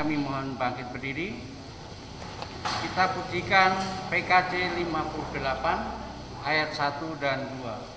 kami mohon bangkit berdiri. Kita pujikan PKJ 58 ayat 1 dan 2.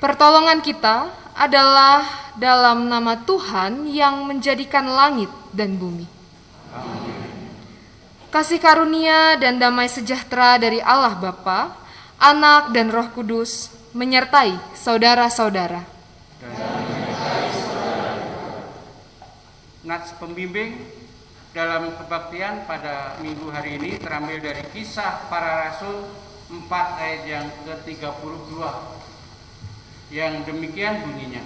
Pertolongan kita adalah dalam nama Tuhan yang menjadikan langit dan bumi. Kasih karunia dan damai sejahtera dari Allah Bapa, Anak dan Roh Kudus menyertai saudara-saudara. Nats pembimbing dalam kebaktian pada minggu hari ini terambil dari Kisah Para Rasul 4 ayat yang ke-32. Yang demikian bunyinya.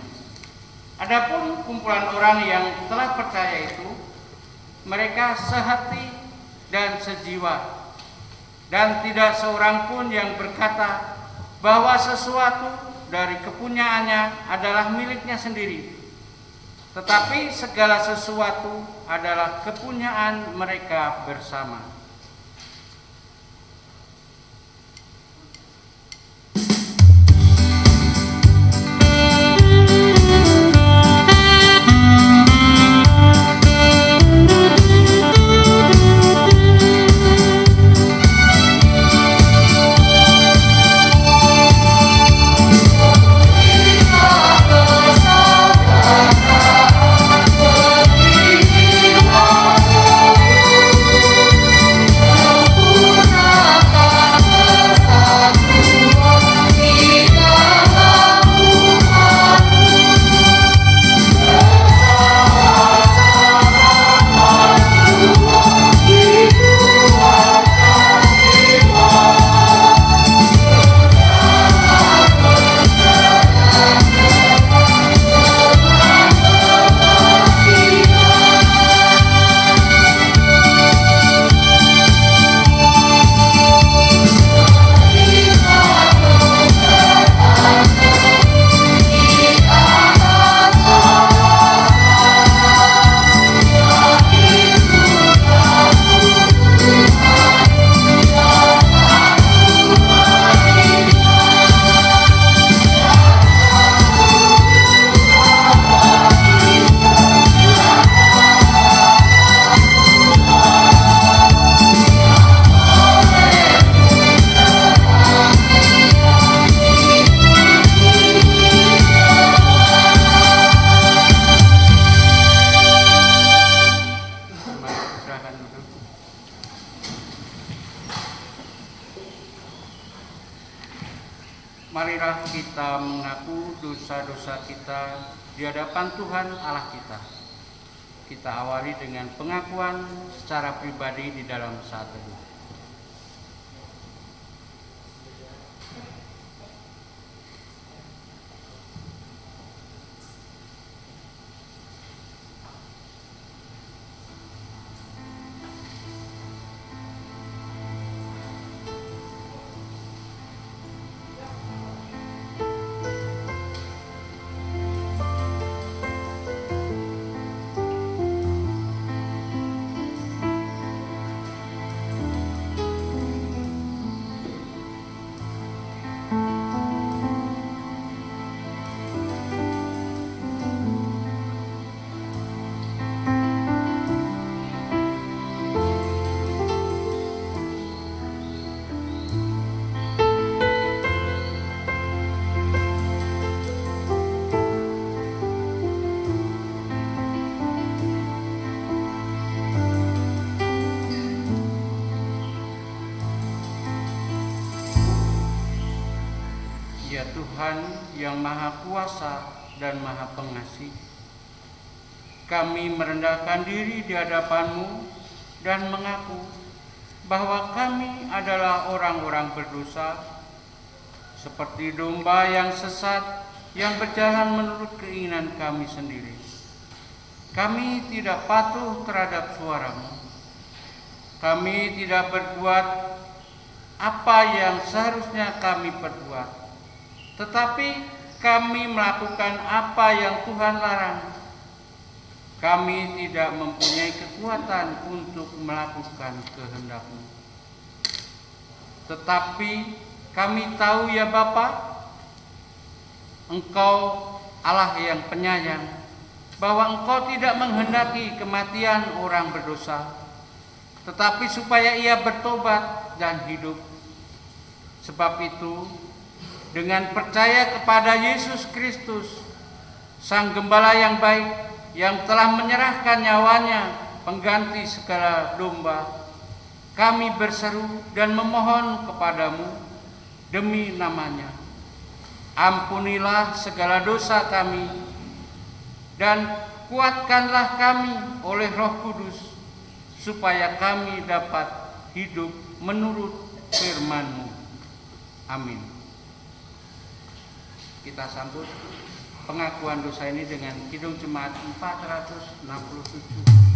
Adapun kumpulan orang yang telah percaya itu, mereka sehati dan sejiwa, dan tidak seorang pun yang berkata bahwa sesuatu dari kepunyaannya adalah miliknya sendiri, tetapi segala sesuatu adalah kepunyaan mereka bersama. Marilah kita mengaku dosa-dosa kita di hadapan Tuhan Allah kita. Kita awali dengan pengakuan secara pribadi di dalam saat teduh. ya Tuhan yang Maha Kuasa dan Maha Pengasih. Kami merendahkan diri di hadapan-Mu dan mengaku bahwa kami adalah orang-orang berdosa, seperti domba yang sesat yang berjalan menurut keinginan kami sendiri. Kami tidak patuh terhadap suara-Mu. Kami tidak berbuat apa yang seharusnya kami perbuat, tetapi kami melakukan apa yang Tuhan larang. Kami tidak mempunyai kekuatan untuk melakukan kehendak-Mu. Tetapi kami tahu ya Bapa, Engkau Allah yang penyayang, bahwa Engkau tidak menghendaki kematian orang berdosa, tetapi supaya ia bertobat dan hidup. Sebab itu, dengan percaya kepada Yesus Kristus, Sang Gembala yang baik, yang telah menyerahkan nyawanya pengganti segala domba, kami berseru dan memohon kepadamu demi namanya, ampunilah segala dosa kami dan kuatkanlah kami oleh Roh Kudus, supaya kami dapat hidup menurut firman-Mu. Amin. Kita sambut pengakuan dosa ini dengan Kidung Jemaat 467.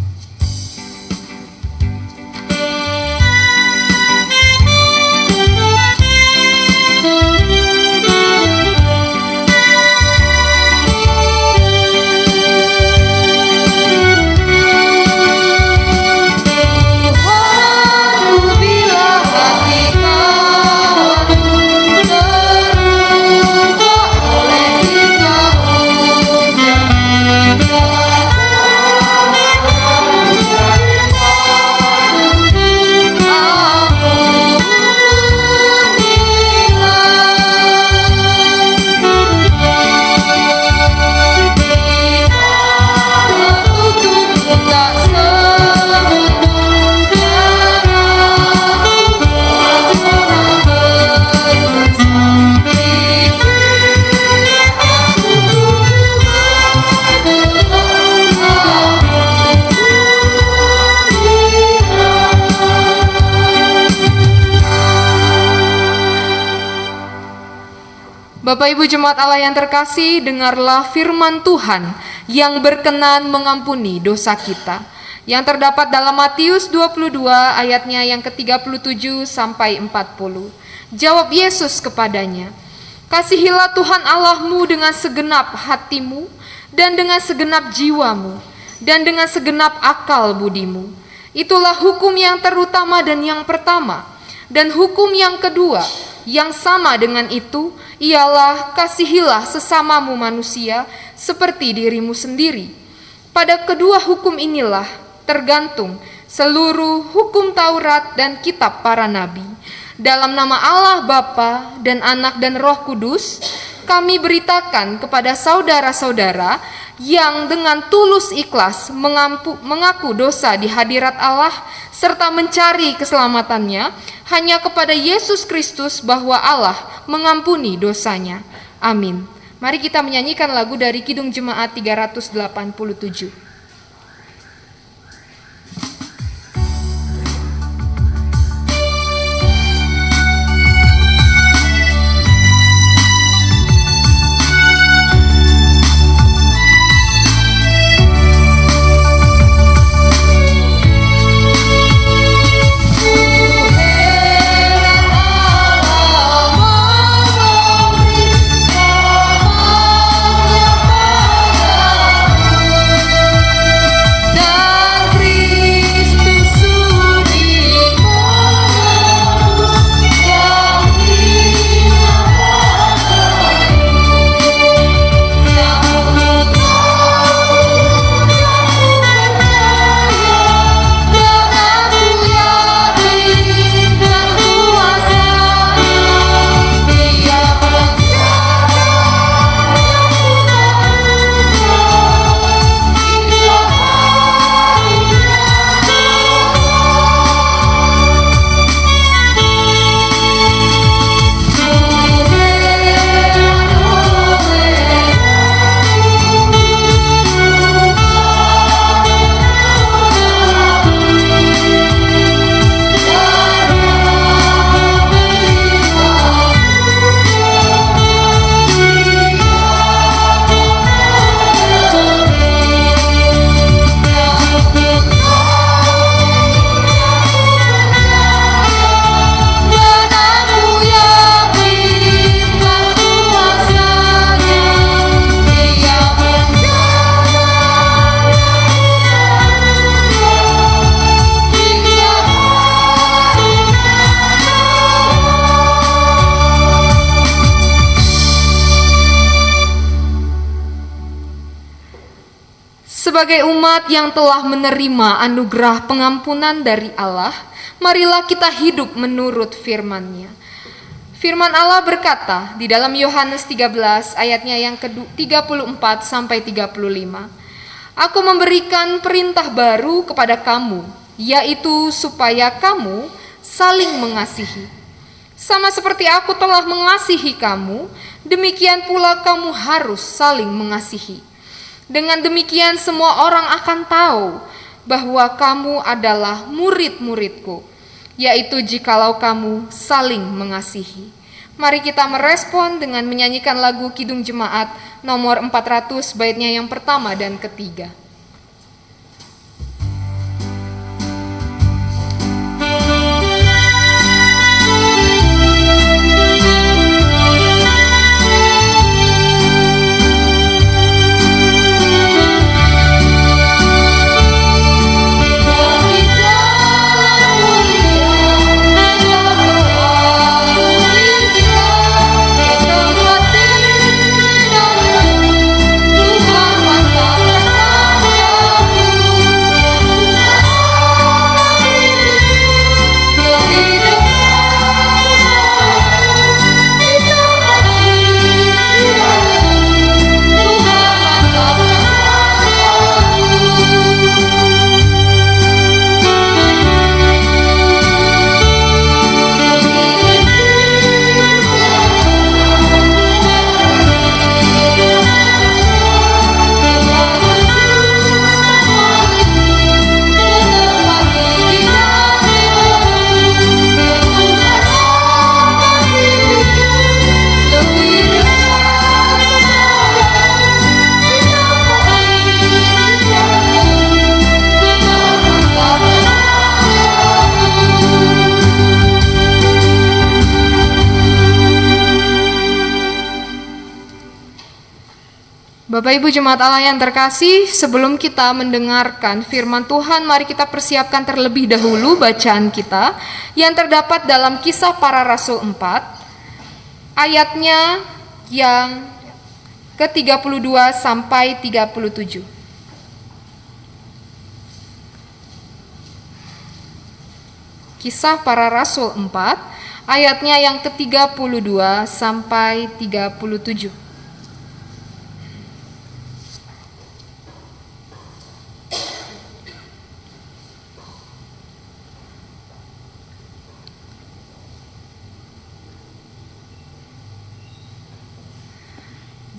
Bapak Ibu Jemaat Allah yang terkasih, dengarlah firman Tuhan yang berkenan mengampuni dosa kita, yang terdapat dalam Matius 22 ayatnya yang ke-37 sampai 40. Jawab Yesus kepadanya, "Kasihilah Tuhan Allahmu dengan segenap hatimu, dan dengan segenap jiwamu, dan dengan segenap akal budimu. Itulah hukum yang terutama dan yang pertama. Dan hukum yang kedua, yang sama dengan itu, ialah kasihilah sesamamu manusia seperti dirimu sendiri. Pada kedua hukum inilah tergantung seluruh hukum Taurat dan kitab para nabi. Dalam nama Allah Bapa dan Anak dan Roh Kudus, kami beritakan kepada saudara-saudara yang dengan tulus ikhlas mengaku dosa di hadirat Allah serta mencari keselamatannya hanya kepada Yesus Kristus, bahwa Allah mengampuni dosanya. Amin. Mari kita menyanyikan lagu dari Kidung Jemaat 387. Sebagai umat yang telah menerima anugerah pengampunan dari Allah, marilah kita hidup menurut firman-Nya. Firman Allah berkata di dalam Yohanes 13 ayatnya yang ke-34 sampai 35. Aku memberikan perintah baru kepada kamu, yaitu supaya kamu saling mengasihi. Sama seperti aku telah mengasihi kamu, demikian pula kamu harus saling mengasihi. Dengan demikian semua orang akan tahu bahwa kamu adalah murid-muridku, yaitu jikalau kamu saling mengasihi. Mari kita merespon dengan menyanyikan lagu Kidung Jemaat nomor 400 baitnya yang pertama dan ketiga. Bapak Ibu Jemaat Allah yang terkasih, sebelum kita mendengarkan firman Tuhan, mari kita persiapkan terlebih dahulu bacaan kita yang terdapat dalam Kisah Para Rasul 4, ayatnya yang ke-32 sampai 37. Kisah Para Rasul 4, ayatnya yang ke-32 sampai 37.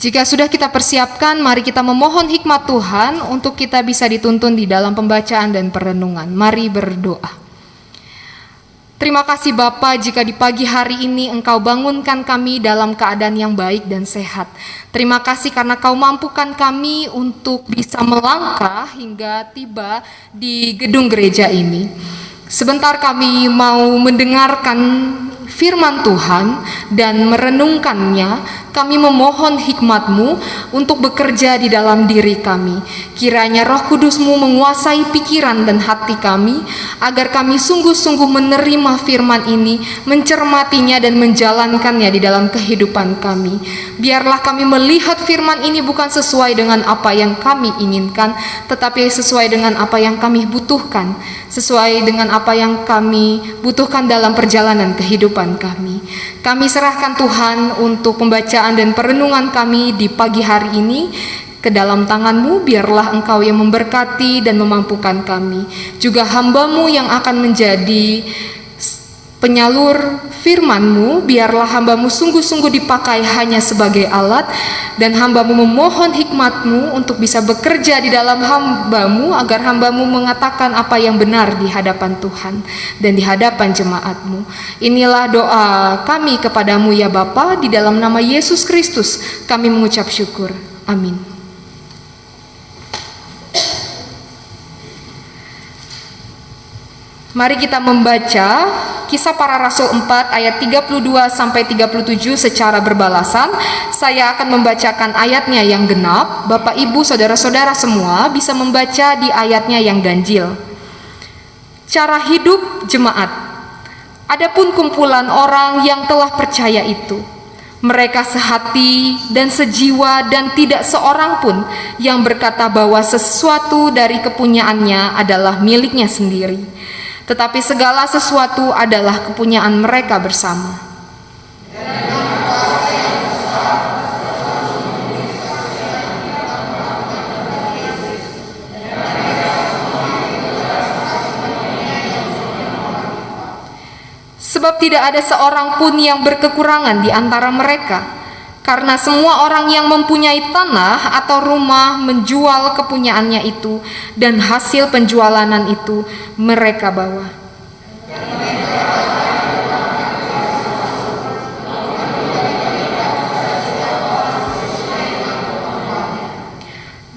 Jika sudah kita persiapkan, mari kita memohon hikmat Tuhan untuk kita bisa dituntun di dalam pembacaan dan perenungan. Mari berdoa. Terima kasih Bapa, jika di pagi hari ini Engkau bangunkan kami dalam keadaan yang baik dan sehat. Terima kasih karena Kau mampukan kami untuk bisa melangkah hingga tiba di gedung gereja ini. Sebentar kami mau mendengarkan firman Tuhan dan merenungkannya. Kami memohon hikmat-Mu untuk bekerja di dalam diri kami. Kiranya Roh Kudus-Mu menguasai pikiran dan hati kami, agar kami sungguh-sungguh menerima firman ini, mencermatinya dan menjalankannya di dalam kehidupan kami. Biarlah kami melihat firman ini bukan sesuai dengan apa yang kami inginkan, tetapi sesuai dengan apa yang kami butuhkan, sesuai dengan apa yang kami butuhkan dalam perjalanan kehidupan kami. Kami serahkan Tuhan untuk pembacaan dan perenungan kami di pagi hari ini ke dalam tangan-Mu. Biarlah Engkau yang memberkati dan memampukan kami, juga hamba-Mu yang akan menjadi penyalur firman-Mu. Biarlah hamba-Mu sungguh-sungguh dipakai hanya sebagai alat, dan hamba-Mu memohon hikmat-Mu untuk bisa bekerja di dalam hamba-Mu, agar hamba-Mu mengatakan apa yang benar di hadapan Tuhan dan di hadapan jemaat-Mu. Inilah doa kami kepadamu ya Bapa, di dalam nama Yesus Kristus kami mengucap syukur. Amin. Mari kita membaca Kisah Para Rasul 4 ayat 32 sampai 37 secara berbalasan. Saya akan membacakan ayatnya yang genap. Bapak, Ibu, saudara-saudara semua bisa membaca di ayatnya yang ganjil. Cara hidup jemaat. Adapun kumpulan orang yang telah percaya itu, Mereka sehati dan sejiwa dan tidak seorang pun yang berkata bahwa sesuatu dari kepunyaannya adalah miliknya sendiri. Tetapi segala sesuatu adalah kepunyaan mereka bersama. Sebab tidak ada seorang pun yang berkekurangan di antara mereka, karena semua orang yang mempunyai tanah atau rumah menjual kepunyaannya itu, dan hasil penjualan itu mereka bawa.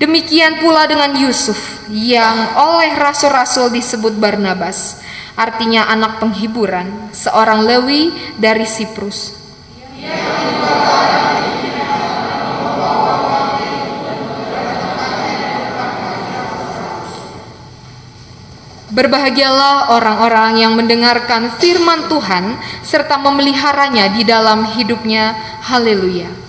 Demikian pula dengan Yusuf, yang oleh rasul-rasul disebut Barnabas, artinya anak penghiburan, seorang Lewi dari Siprus. Berbahagialah orang-orang yang mendengarkan firman Tuhan serta memeliharanya di dalam hidupnya. Haleluya.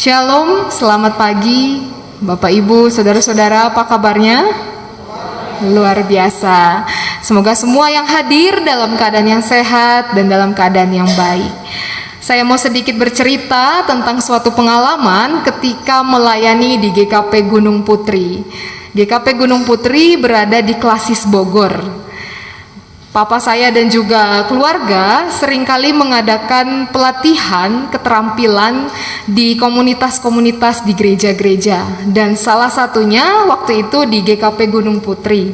Shalom, selamat pagi Bapak Ibu, Saudara-saudara, apa kabarnya? Luar biasa. Semoga semua yang hadir dalam keadaan yang sehat dan dalam keadaan yang baik. Saya mau sedikit bercerita tentang suatu pengalaman ketika melayani di GKP Gunung Putri. GKP Gunung Putri berada di Klasis Bogor. Papa saya dan juga keluarga seringkali mengadakan pelatihan keterampilan di komunitas-komunitas di gereja-gereja, dan salah satunya waktu itu di GKP Gunung Putri.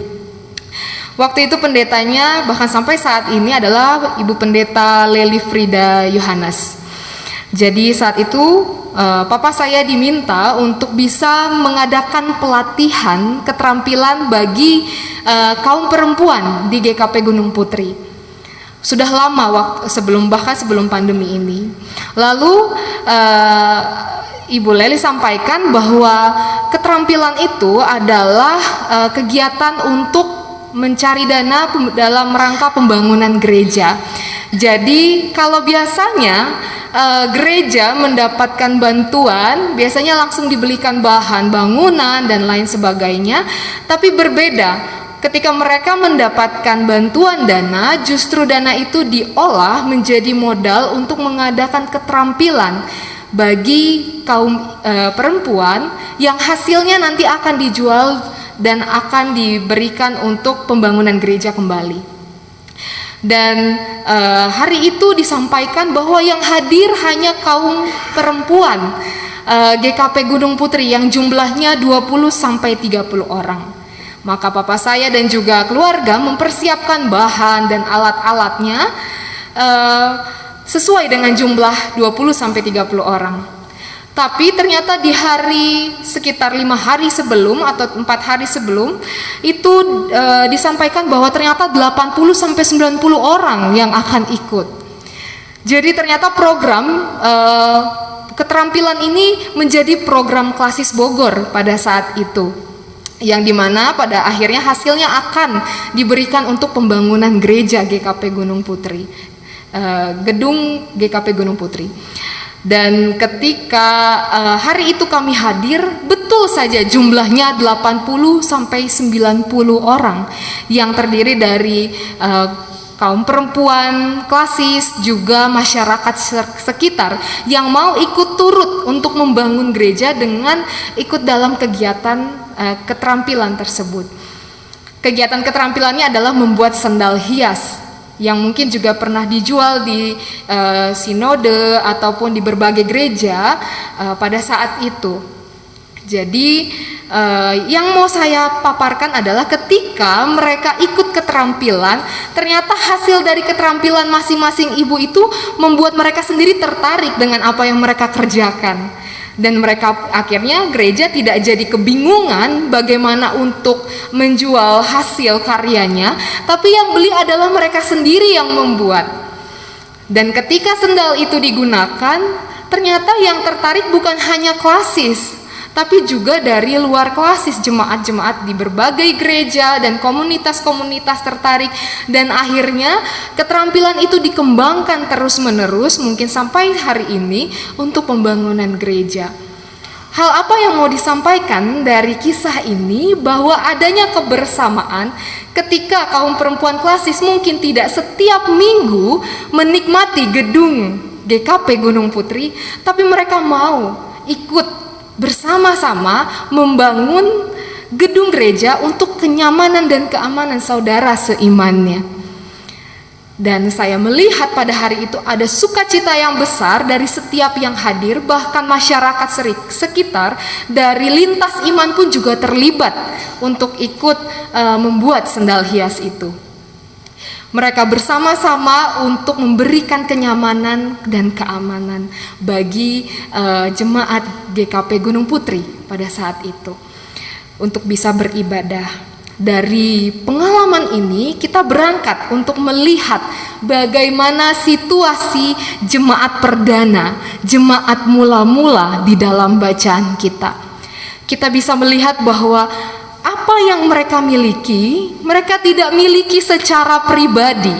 Waktu itu pendetanya bahkan sampai saat ini adalah Ibu Pendeta Leli Frida Yohanes. Jadi saat itu Papa saya diminta untuk bisa mengadakan pelatihan keterampilan bagi kaum perempuan di GKP Gunung Putri. Sudah lama bahkan sebelum pandemi ini. Lalu Ibu Leli sampaikan bahwa keterampilan itu adalah kegiatan untuk mencari dana dalam rangka pembangunan gereja. Jadi kalau biasanya gereja mendapatkan bantuan, biasanya langsung dibelikan bahan bangunan dan lain sebagainya. Tapi berbeda, ketika mereka mendapatkan bantuan dana, justru dana itu diolah menjadi modal untuk mengadakan keterampilan bagi kaum perempuan yang hasilnya nanti akan dijual dan akan diberikan untuk pembangunan gereja kembali. Dan hari itu disampaikan bahwa yang hadir hanya kaum perempuan GKP Gunung Putri yang jumlahnya 20-30 orang. Maka papa saya dan juga keluarga mempersiapkan bahan dan alat-alatnya sesuai dengan jumlah 20-30 orang. Tapi ternyata di hari sekitar 5 hari sebelum atau 4 hari sebelum itu disampaikan bahwa ternyata 80-90 orang yang akan ikut. Jadi ternyata program keterampilan ini menjadi program Klasis Bogor pada saat itu, yang dimana pada akhirnya hasilnya akan diberikan untuk pembangunan gereja GKP Gunung Putri, gedung GKP Gunung Putri. Dan ketika hari itu kami hadir, betul saja jumlahnya 80-90 orang yang terdiri dari kaum perempuan, klasis, juga masyarakat sekitar yang mau ikut turut untuk membangun gereja dengan ikut dalam kegiatan keterampilan tersebut. Kegiatan keterampilannya adalah membuat sandal hias yang mungkin juga pernah dijual di sinode ataupun di berbagai gereja pada saat itu. Jadi yang mau saya paparkan adalah ketika mereka ikut keterampilan, ternyata hasil dari keterampilan masing-masing ibu itu membuat mereka sendiri tertarik dengan apa yang mereka kerjakan. Dan mereka akhirnya gereja tidak jadi kebingungan bagaimana untuk menjual hasil karyanya, tapi yang beli adalah mereka sendiri yang membuat. Dan ketika sendal itu digunakan, ternyata yang tertarik bukan hanya klasis, tapi juga dari luar klasis. Jemaat-jemaat di berbagai gereja dan komunitas-komunitas tertarik, dan akhirnya keterampilan itu dikembangkan terus-menerus mungkin sampai hari ini untuk pembangunan gereja. Hal apa yang mau disampaikan dari kisah ini? Bahwa adanya kebersamaan ketika kaum perempuan klasis mungkin tidak setiap minggu menikmati gedung GKP Gunung Putri, tapi mereka mau ikut bersama-sama membangun gedung gereja untuk kenyamanan dan keamanan saudara seimannya. Dan saya melihat pada hari itu ada sukacita yang besar dari setiap yang hadir, bahkan masyarakat sekitar dari lintas iman pun juga terlibat untuk ikut membuat sendal hias itu. Mereka bersama-sama untuk memberikan kenyamanan dan keamanan bagi jemaat GKP Gunung Putri pada saat itu untuk bisa beribadah. Dari pengalaman ini kita berangkat untuk melihat bagaimana situasi jemaat perdana, jemaat mula-mula di dalam bacaan kita. Kita bisa melihat bahwa apa yang mereka miliki, mereka tidak miliki secara pribadi.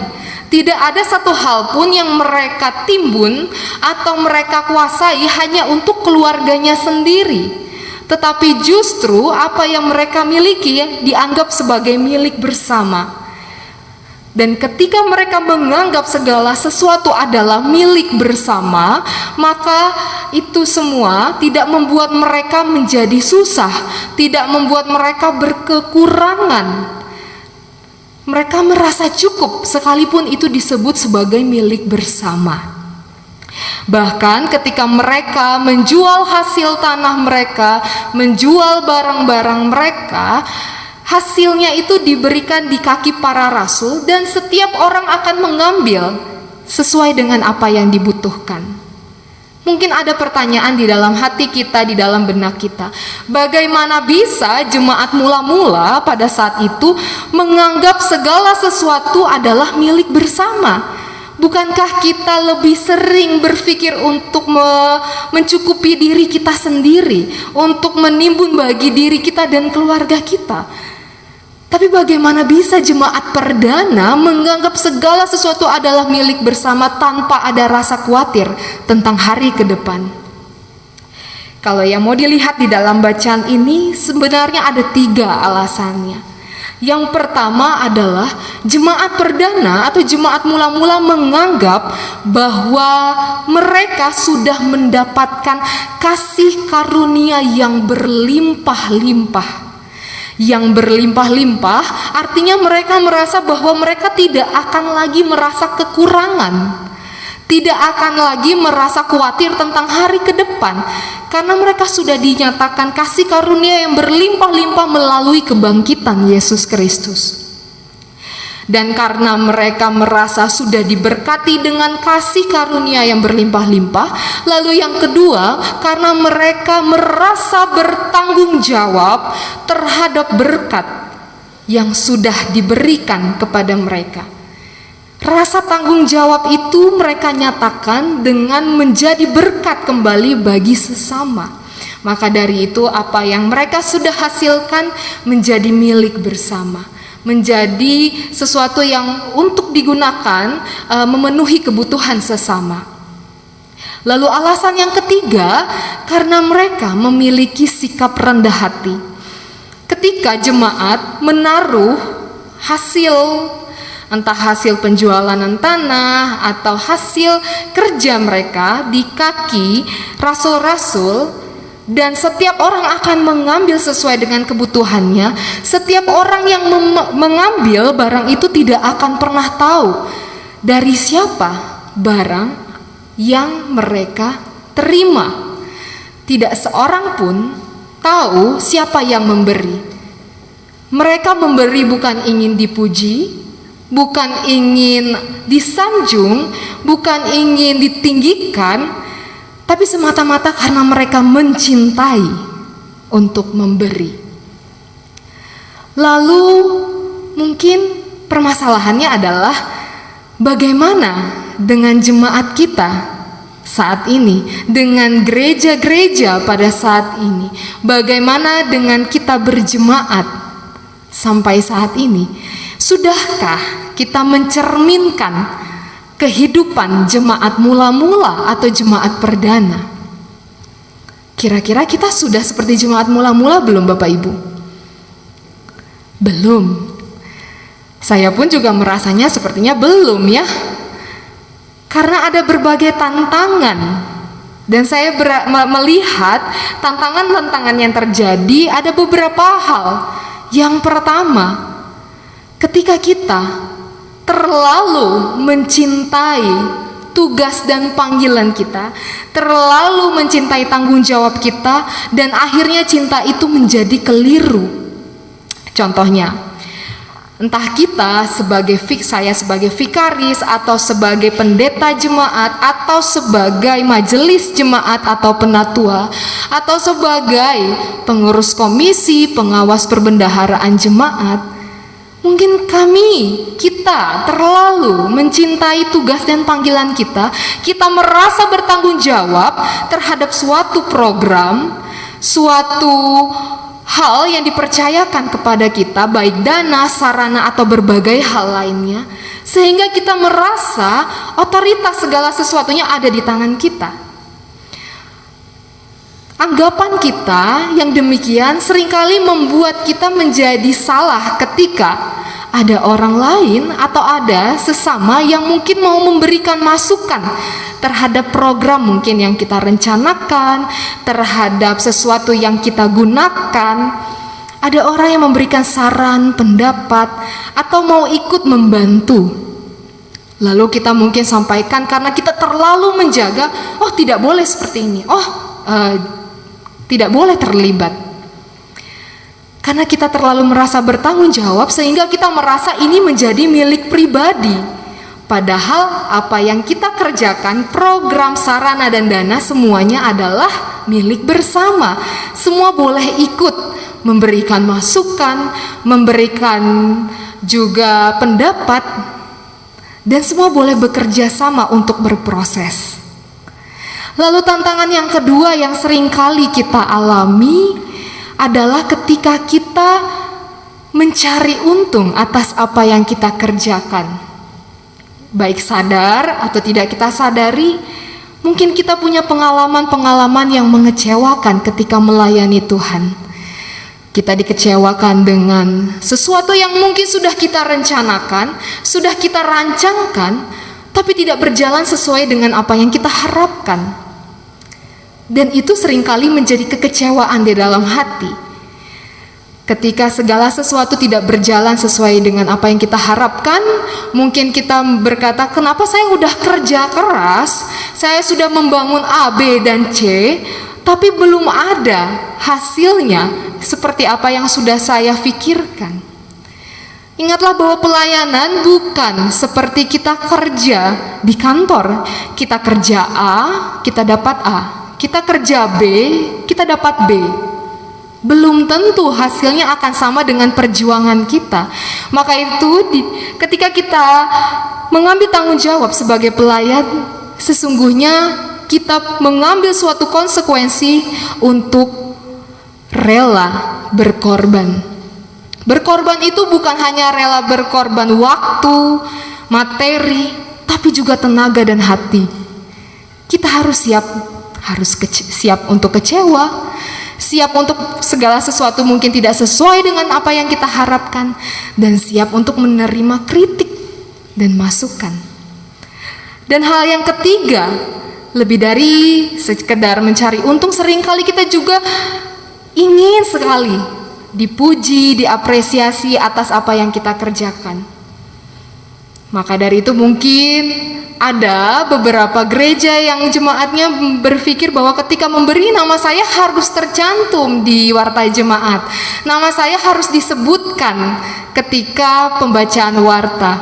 Tidak ada satu hal pun yang mereka timbun atau mereka kuasai hanya untuk keluarganya sendiri. Tetapi justru apa yang mereka miliki dianggap sebagai milik bersama. Dan ketika mereka menganggap segala sesuatu adalah milik bersama, maka itu semua tidak membuat mereka menjadi susah, tidak membuat mereka berkekurangan. Mereka merasa cukup sekalipun itu disebut sebagai milik bersama. Bahkan ketika mereka menjual hasil tanah mereka, menjual barang-barang mereka, hasilnya itu diberikan di kaki para rasul, dan setiap orang akan mengambil sesuai dengan apa yang dibutuhkan. Mungkin ada pertanyaan di dalam hati kita, di dalam benak kita, bagaimana bisa jemaat mula-mula pada saat itu menganggap segala sesuatu adalah milik bersama? Bukankah kita lebih sering berpikir untuk mencukupi diri kita sendiri, untuk menimbun bagi diri kita dan keluarga kita? Tapi bagaimana bisa jemaat perdana menganggap segala sesuatu adalah milik bersama tanpa ada rasa khawatir tentang hari ke depan? Kalau yang mau dilihat di dalam bacaan ini, sebenarnya ada 3 alasannya. Yang pertama adalah jemaat perdana atau jemaat mula-mula menganggap bahwa mereka sudah mendapatkan kasih karunia yang berlimpah-limpah. Yang berlimpah-limpah artinya mereka merasa bahwa mereka tidak akan lagi merasa kekurangan, tidak akan lagi merasa khawatir tentang hari ke depan, karena mereka sudah dinyatakan kasih karunia yang berlimpah-limpah melalui kebangkitan Yesus Kristus. Dan karena mereka merasa sudah diberkati dengan kasih karunia yang berlimpah-limpah, lalu yang kedua, karena mereka merasa bertanggung jawab terhadap berkat yang sudah diberikan kepada mereka. Rasa tanggung jawab itu mereka nyatakan dengan menjadi berkat kembali bagi sesama. Maka dari itu apa yang mereka sudah hasilkan menjadi milik bersama, menjadi sesuatu yang untuk digunakan memenuhi kebutuhan sesama. Lalu alasan yang ketiga, karena mereka memiliki sikap rendah hati. Ketika jemaat menaruh hasil, entah hasil penjualan tanah atau hasil kerja mereka di kaki rasul-rasul, dan setiap orang akan mengambil sesuai dengan kebutuhannya, setiap orang yang mengambil barang itu tidak akan pernah tahu dari siapa barang yang mereka terima. Tidak seorang pun tahu siapa yang memberi. Mereka memberi bukan ingin dipuji, bukan ingin disanjung, bukan ingin ditinggikan, tapi semata-mata karena mereka mencintai untuk memberi. Lalu mungkin permasalahannya adalah bagaimana dengan jemaat kita saat ini, dengan gereja-gereja pada saat ini, bagaimana dengan kita berjemaat sampai saat ini? Sudahkah kita mencerminkan kehidupan jemaat mula-mula atau jemaat perdana? Kira-kira kita sudah seperti jemaat mula-mula belum, Bapak Ibu? Belum. Saya pun juga merasanya sepertinya belum ya. Karena ada berbagai tantangan. Dan saya melihat tantangan-tantangan yang terjadi ada beberapa hal. Yang pertama, ketika kita terlalu mencintai tugas dan panggilan kita, terlalu mencintai tanggung jawab kita, dan akhirnya cinta itu menjadi keliru. Contohnya, entah kita saya sebagai vikaris, atau sebagai pendeta jemaat, atau sebagai majelis jemaat atau penatua, atau sebagai pengurus komisi, pengawas perbendaharaan jemaat, mungkin kita terlalu mencintai tugas dan panggilan kita. Kita merasa bertanggung jawab terhadap suatu program, suatu hal yang dipercayakan kepada kita, baik dana, sarana, atau berbagai hal lainnya, sehingga kita merasa otoritas segala sesuatunya ada di tangan kita. Anggapan kita yang demikian seringkali membuat kita menjadi salah ketika ada orang lain atau ada sesama yang mungkin mau memberikan masukan terhadap program mungkin yang kita rencanakan, terhadap sesuatu yang kita gunakan. Ada orang yang memberikan saran, pendapat, atau mau ikut membantu. Lalu kita mungkin sampaikan karena kita terlalu menjaga, oh tidak boleh seperti ini, tidak boleh terlibat. Karena kita terlalu merasa bertanggung jawab sehingga kita merasa ini menjadi milik pribadi. Padahal apa yang kita kerjakan, program, sarana, dan dana semuanya adalah milik bersama. Semua boleh ikut memberikan masukan, memberikan juga pendapat, dan semua boleh bekerja sama untuk berproses. Lalu tantangan yang kedua yang sering kali kita alami adalah ketika kita mencari untung atas apa yang kita kerjakan. Baik sadar atau tidak kita sadari, mungkin kita punya pengalaman-pengalaman yang mengecewakan ketika melayani Tuhan. Kita dikecewakan dengan sesuatu yang mungkin sudah kita rencanakan, sudah kita rancangkan, tapi tidak berjalan sesuai dengan apa yang kita harapkan. Dan itu seringkali menjadi kekecewaan di dalam hati. Ketika segala sesuatu tidak berjalan sesuai dengan apa yang kita harapkan, mungkin kita berkata, kenapa saya udah kerja keras, saya sudah membangun A, B, dan C, tapi belum ada hasilnya seperti apa yang sudah saya pikirkan. Ingatlah bahwa pelayanan bukan seperti kita kerja di kantor. Kita kerja A, kita dapat A. Kita kerja B, kita dapat B. Belum tentu hasilnya akan sama dengan perjuangan kita. Maka itu ketika kita mengambil tanggung jawab sebagai pelayan, sesungguhnya kita mengambil suatu konsekuensi untuk rela berkorban. Berkorban itu bukan hanya rela berkorban waktu, materi, tapi juga tenaga dan hati. Kita harus siap untuk kecewa, siap untuk segala sesuatu mungkin tidak sesuai dengan apa yang kita harapkan, dan siap untuk menerima kritik dan masukan. Dan hal yang ketiga, lebih dari sekedar mencari untung, seringkali kita juga ingin sekali dipuji, diapresiasi atas apa yang kita kerjakan. Maka dari itu mungkin ada beberapa gereja yang jemaatnya berpikir bahwa ketika memberi, nama saya harus tercantum di warta jemaat. Nama saya harus disebutkan ketika pembacaan warta.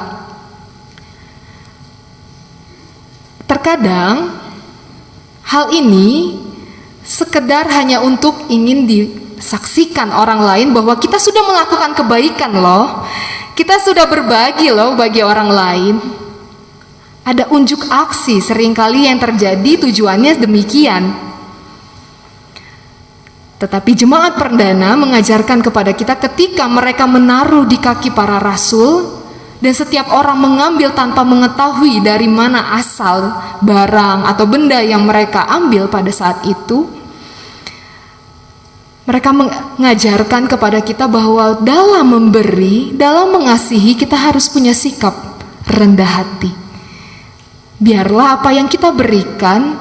Terkadang Hal ini sekedar hanya untuk ingin disaksikan orang lain bahwa kita sudah melakukan kebaikan loh. Kita sudah berbagi loh bagi orang lain. Ada unjuk aksi seringkali yang terjadi tujuannya demikian. Tetapi jemaat perdana mengajarkan kepada kita ketika mereka menaruh di kaki para rasul, dan setiap orang mengambil tanpa mengetahui dari mana asal barang atau benda yang mereka ambil pada saat itu, mereka mengajarkan kepada kita bahwa dalam memberi, dalam mengasihi, kita harus punya sikap rendah hati. Biarlah apa yang kita berikan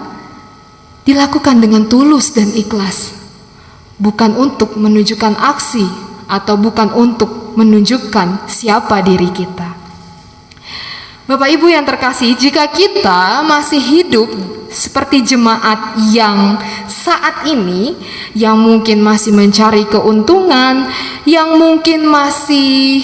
dilakukan dengan tulus dan ikhlas, bukan untuk menunjukkan aksi atau bukan untuk menunjukkan siapa diri kita. Bapak Ibu yang terkasih, jika kita masih hidup seperti jemaat yang saat ini, yang mungkin masih mencari keuntungan, yang mungkin masih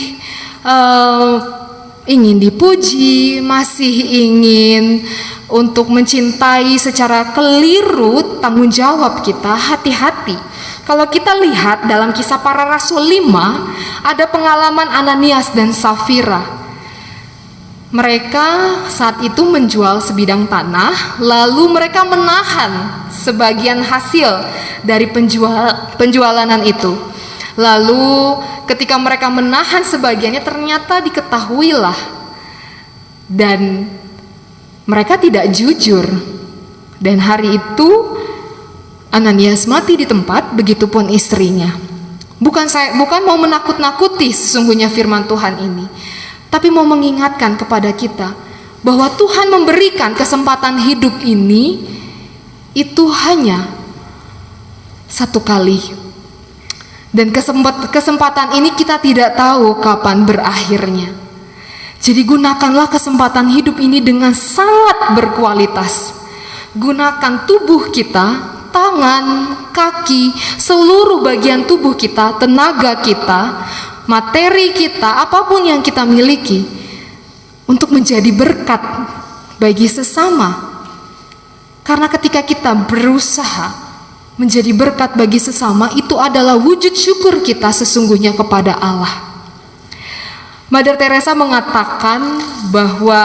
ingin dipuji, masih ingin untuk mencintai secara keliru tanggung jawab kita, hati-hati. Kalau kita lihat dalam Kisah Para Rasul 5, ada pengalaman Ananias dan Safira. Mereka saat itu menjual sebidang tanah, lalu mereka menahan sebagian hasil dari penjualan itu. Lalu ketika mereka menahan sebagiannya, ternyata diketahuilah dan mereka tidak jujur. Dan hari itu Ananias mati di tempat, begitupun istrinya. Bukan mau menakut-nakuti sesungguhnya firman Tuhan ini, tapi mau mengingatkan kepada kita bahwa Tuhan memberikan kesempatan hidup ini itu hanya satu kali. Dan kesempatan ini kita tidak tahu kapan berakhirnya. Jadi gunakanlah kesempatan hidup ini dengan sangat berkualitas. Gunakan tubuh kita, tangan, kaki, seluruh bagian tubuh kita, tenaga kita, materi kita, apapun yang kita miliki, untuk menjadi berkat bagi sesama. Karena ketika kita berusaha menjadi berkat bagi sesama, itu adalah wujud syukur kita sesungguhnya kepada Allah. Mother Teresa mengatakan bahwa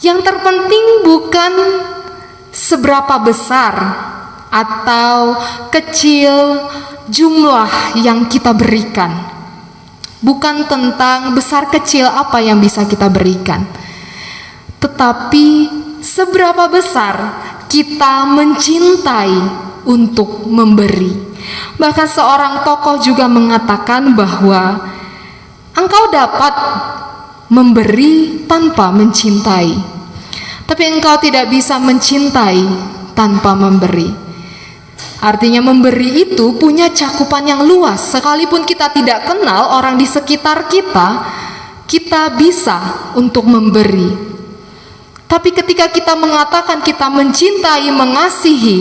yang terpenting bukan seberapa besar atau kecil jumlah yang kita berikan, bukan tentang besar kecil apa yang bisa kita berikan, tetapi seberapa besar kita mencintai untuk memberi. Bahkan seorang tokoh juga mengatakan bahwa engkau dapat memberi tanpa mencintai, tapi engkau tidak bisa mencintai tanpa memberi. Artinya memberi itu punya cakupan yang luas. Sekalipun kita tidak kenal orang di sekitar kita, kita bisa untuk memberi. Tapi ketika kita mengatakan kita mencintai, mengasihi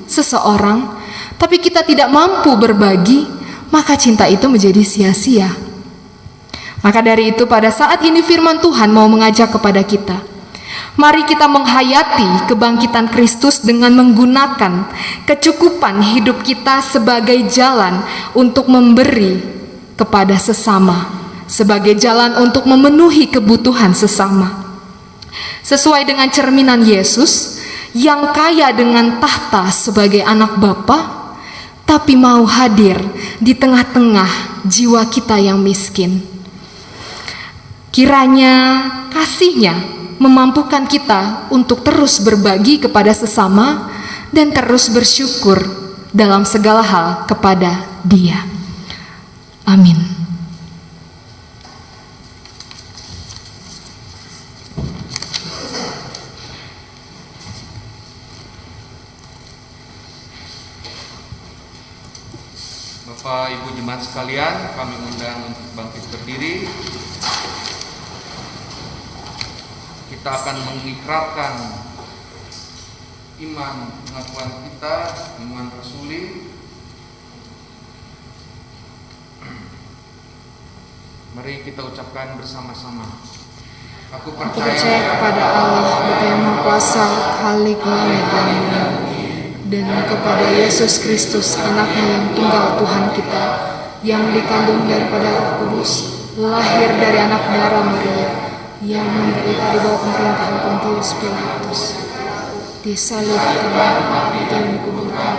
seseorang, tapi kita tidak mampu berbagi, maka cinta itu menjadi sia-sia. Maka dari itu pada saat ini firman Tuhan mau mengajak kepada kita, mari kita menghayati kebangkitan Kristus dengan menggunakan kecukupan hidup kita sebagai jalan untuk memberi kepada sesama, sebagai jalan untuk memenuhi kebutuhan sesama. Sesuai dengan cerminan Yesus yang kaya dengan tahta sebagai anak Bapa, tapi mau hadir di tengah-tengah jiwa kita yang miskin. Kiranya kasih-Nya memampukan kita untuk terus berbagi kepada sesama dan terus bersyukur dalam segala hal kepada Dia. Amin. Bapak Ibu jemaat sekalian, kami undang untuk bangkit berdiri. Kita akan mengikrarkan iman pengakuan kita, iman rasuli. Mari kita ucapkan bersama-sama. Aku Aku percaya kepada Allah, Bapa yang Maha Kuasa, Khalik langit dan bumi, dan kepada Yesus Kristus, Anaknya yang tunggal Tuhan kita, yang dikandung daripada Roh Kudus, lahir dari anak darah Maria, yang menderita di bawah pemerintahan Pontius Pilatus, disalibkan, dan dikuburkan,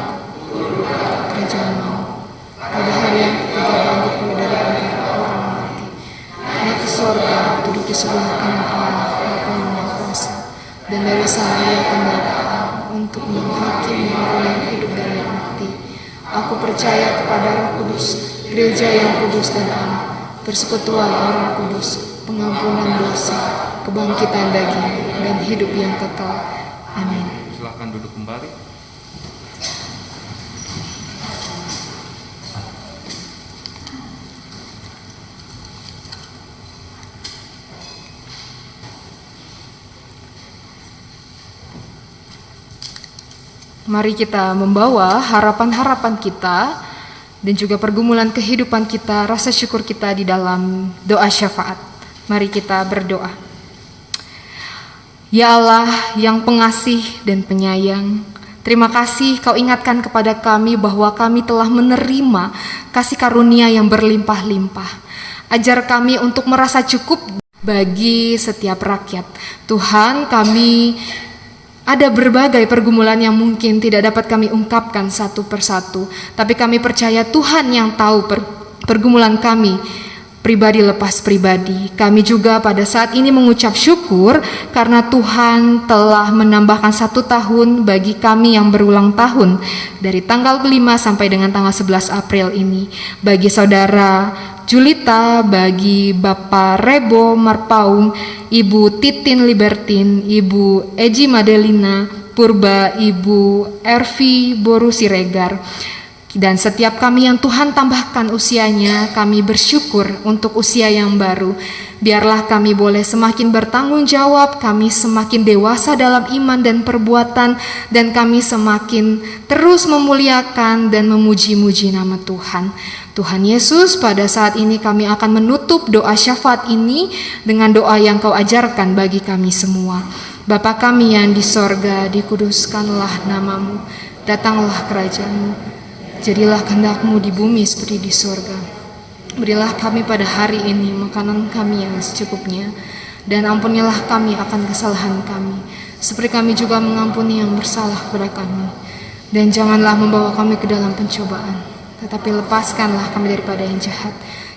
kerajaan maut, pada hari yang ketiga bangkit pula dari antara orang mati, naik ke sorga, duduk di sebelah kanan Allah, Bapa yang Maha Kuasa, dan dari sana Ia akan datang untuk menghakimi orang yang hidup dan yang mati. Aku percaya kepada Roh Kudus, gereja yang kudus dan am, persekutuan orang kudus, pengampunan dosa, kebangkitan daging, dan hidup yang kekal. Amin. Silahkan duduk kembali. Mari kita membawa harapan-harapan kita dan juga pergumulan kehidupan kita, rasa syukur kita di dalam doa syafaat. Mari kita berdoa. Ya Allah yang pengasih dan penyayang, terima kasih Kau ingatkan kepada kami bahwa kami telah menerima kasih karunia yang berlimpah-limpah. Ajar kami untuk merasa cukup bagi setiap rakyat. Tuhan, kami ada berbagai pergumulan yang mungkin tidak dapat kami ungkapkan satu persatu, tapi kami percaya Tuhan yang tahu pergumulan kami pribadi lepas pribadi. Kami juga pada saat ini mengucap syukur karena Tuhan telah menambahkan 1 tahun bagi kami yang berulang tahun dari tanggal 5 sampai dengan tanggal 11 April ini. Bagi saudara Julita, bagi Bapak Rebo Marpaung, Ibu Titin Libertin, Ibu Eji Madelina Purba, Ibu Ervi Boru Siregar, dan setiap kami yang Tuhan tambahkan usianya, kami bersyukur untuk usia yang baru. Biarlah kami boleh semakin bertanggung jawab, kami semakin dewasa dalam iman dan perbuatan, dan kami semakin terus memuliakan dan memuji-muji nama Tuhan. Tuhan Yesus, pada saat ini kami akan menutup doa syafaat ini dengan doa yang Kau ajarkan bagi kami semua. Bapa kami yang di sorga, dikuduskanlah namamu, datanglah kerajaan-Mu, jadilah kehendak-Mu di bumi seperti di sorga. Berilah kami pada hari ini makanan kami yang secukupnya, dan ampunilah kami akan kesalahan kami, seperti kami juga mengampuni yang bersalah kepada kami. Dan janganlah membawa kami ke dalam pencobaan, tetapi lepaskanlah kami daripada yang jahat.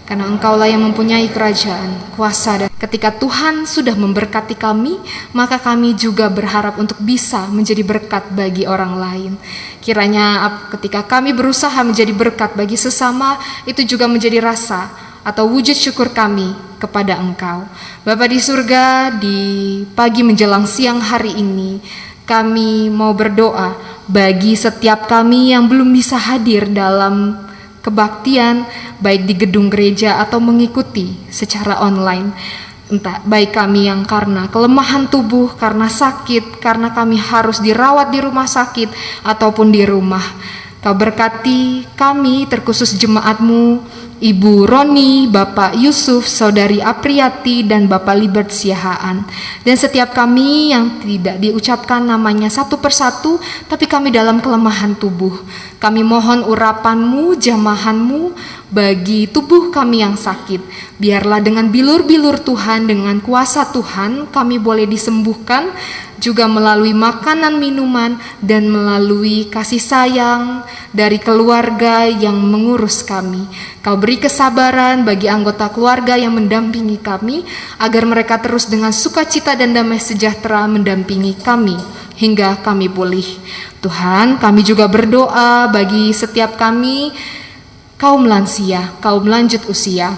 Karena Engkaulah yang mempunyai kerajaan, kuasa, dan ketika Tuhan sudah memberkati kami, maka kami juga berharap untuk bisa menjadi berkat bagi orang lain. Kiranya ketika kami berusaha menjadi berkat bagi sesama, itu juga menjadi rasa atau wujud syukur kami kepada Engkau. Bapa di surga, di pagi menjelang siang hari ini, kami mau berdoa bagi setiap kami yang belum bisa hadir dalam kebaktian, baik di gedung gereja atau mengikuti secara online. Entah baik kami yang karena kelemahan tubuh, karena sakit, karena kami harus dirawat di rumah sakit ataupun di rumah. Kau berkati kami, terkhusus jemaat-Mu, Ibu Roni, Bapak Yusuf, Saudari Apriyati, dan Bapak Libert Siahaan. Dan setiap kami yang tidak diucapkan namanya satu persatu, tapi kami dalam kelemahan tubuh. Kami mohon urapan-Mu, jamahan-Mu bagi tubuh kami yang sakit. Biarlah dengan bilur-bilur Tuhan, dengan kuasa Tuhan, kami boleh disembuhkan, juga melalui makanan minuman dan melalui kasih sayang dari keluarga yang mengurus kami. Kau beri kesabaran bagi anggota keluarga yang mendampingi kami, agar mereka terus dengan sukacita dan damai sejahtera mendampingi kami hingga kami pulih. Tuhan, kami juga berdoa bagi setiap kami, kaum lansia, kaum lanjut usia.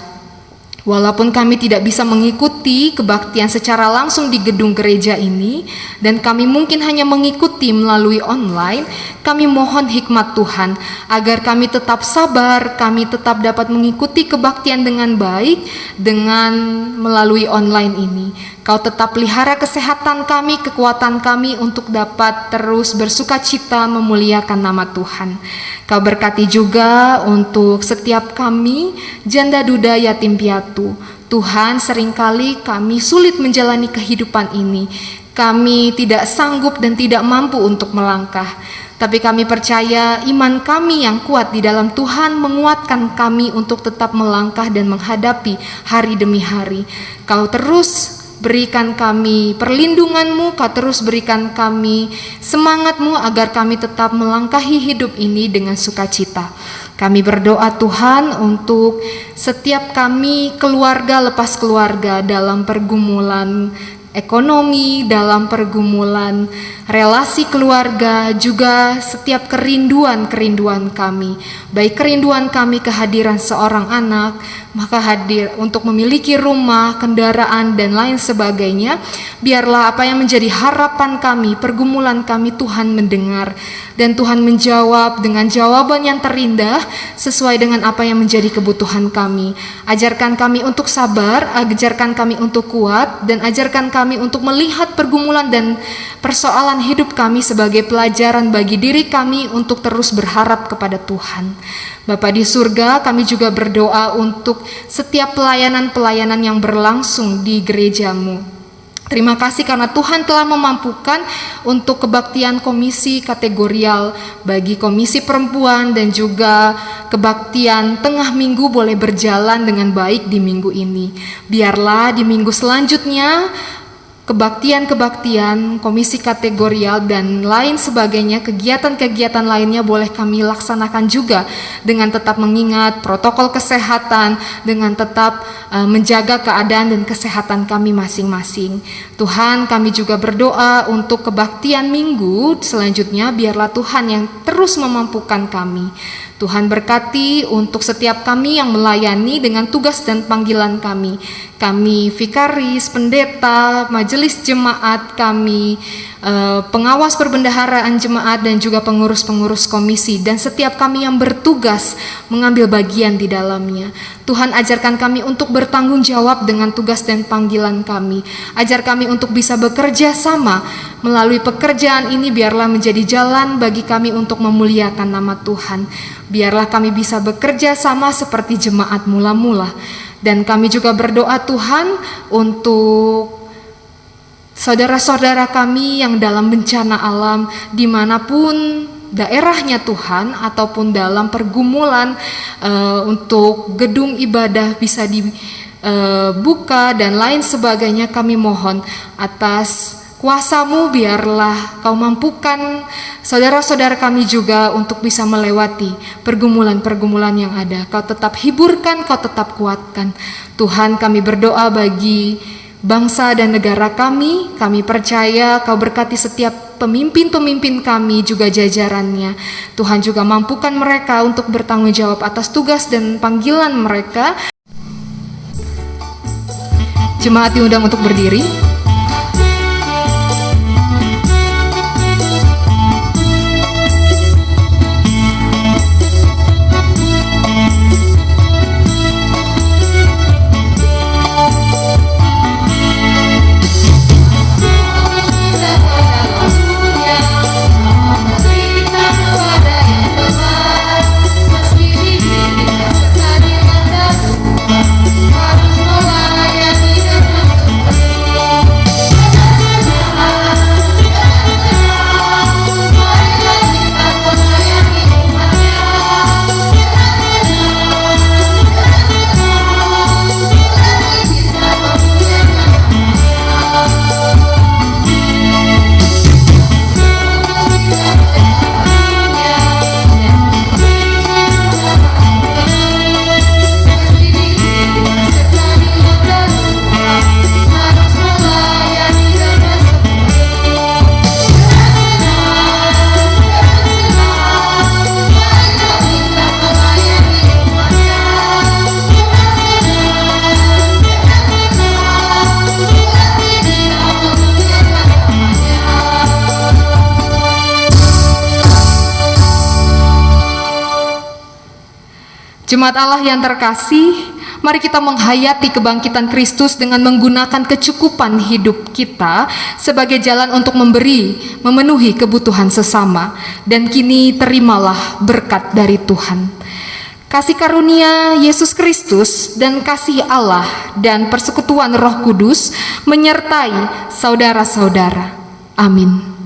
Walaupun kami tidak bisa mengikuti kebaktian secara langsung di gedung gereja ini, dan kami mungkin hanya mengikuti melalui online, kami mohon hikmat Tuhan agar kami tetap sabar, kami tetap dapat mengikuti kebaktian dengan baik dengan melalui online ini. Kau tetap pelihara kesehatan kami, kekuatan kami untuk dapat terus bersukacita memuliakan nama Tuhan. Kau berkati juga untuk setiap kami, janda duda yatim piatu, Tuhan, seringkali kami sulit menjalani kehidupan ini. Kami tidak sanggup dan tidak mampu untuk melangkah. Tapi kami percaya iman kami yang kuat di dalam Tuhan menguatkan kami untuk tetap melangkah dan menghadapi hari demi hari. Kau terus berikan kami perlindungan-Mu, Kau terus berikan kami semangat-Mu agar kami tetap melangkahi hidup ini dengan sukacita. Kami berdoa Tuhan untuk setiap kami keluarga lepas keluarga dalam pergumulan ekonomi, dalam pergumulan relasi keluarga, juga setiap kerinduan kami, baik kerinduan kami kehadiran seorang anak, maka hadir untuk memiliki rumah, kendaraan, dan lain sebagainya. Biarlah apa yang menjadi harapan kami, pergumulan kami, Tuhan mendengar dan Tuhan menjawab dengan jawaban yang terindah sesuai dengan apa yang menjadi kebutuhan kami. Ajarkan kami untuk sabar, ajarkan kami untuk kuat, dan ajarkan kami untuk melihat pergumulan dan persoalan hidup kami sebagai pelajaran bagi diri kami untuk terus berharap kepada Tuhan. Bapa di surga, kami juga berdoa untuk setiap pelayanan-pelayanan yang berlangsung di gereja-Mu. Terima kasih karena Tuhan telah memampukan untuk kebaktian komisi kategorial bagi komisi perempuan dan juga kebaktian tengah minggu boleh berjalan dengan baik di minggu ini. Biarlah di minggu selanjutnya kebaktian komisi kategorial dan lain sebagainya, kegiatan-kegiatan lainnya boleh kami laksanakan juga dengan tetap mengingat protokol kesehatan, dengan tetap menjaga keadaan dan kesehatan kami masing-masing. Tuhan, kami juga berdoa untuk kebaktian minggu selanjutnya, biarlah Tuhan yang terus memampukan kami. Tuhan berkati untuk setiap kami yang melayani dengan tugas dan panggilan kami. Kami vikaris, pendeta, majelis jemaat kami, pengawas perbendaharaan jemaat dan juga pengurus-pengurus komisi dan setiap kami yang bertugas mengambil bagian di dalamnya. Tuhan, ajarkan kami untuk bertanggung jawab dengan tugas dan panggilan kami. Ajar kami untuk bisa bekerja sama melalui pekerjaan ini, biarlah menjadi jalan bagi kami untuk memuliakan nama Tuhan. Biarlah kami bisa bekerja sama seperti jemaat mula-mula. Dan kami juga berdoa Tuhan untuk saudara-saudara kami yang dalam bencana alam dimanapun daerahnya Tuhan, ataupun dalam pergumulan untuk gedung ibadah bisa dibuka dan lain sebagainya. Kami mohon atas kuasa-Mu, biarlah Kau mampukan saudara-saudara kami juga untuk bisa melewati pergumulan-pergumulan yang ada. Kau tetap hiburkan, Kau tetap kuatkan. Tuhan, kami berdoa bagi bangsa dan negara kami. Kami percaya Kau berkati setiap pemimpin-pemimpin kami, juga jajarannya. Tuhan juga mampukan mereka untuk bertanggung jawab atas tugas dan panggilan mereka. Jemaat diundang untuk berdiri. Jemaat Allah yang terkasih, mari kita menghayati kebangkitan Kristus dengan menggunakan kecukupan hidup kita sebagai jalan untuk memenuhi kebutuhan sesama. Dan kini terimalah berkat dari Tuhan. Kasih karunia Yesus Kristus dan kasih Allah dan persekutuan Roh Kudus menyertai saudara-saudara. Amin.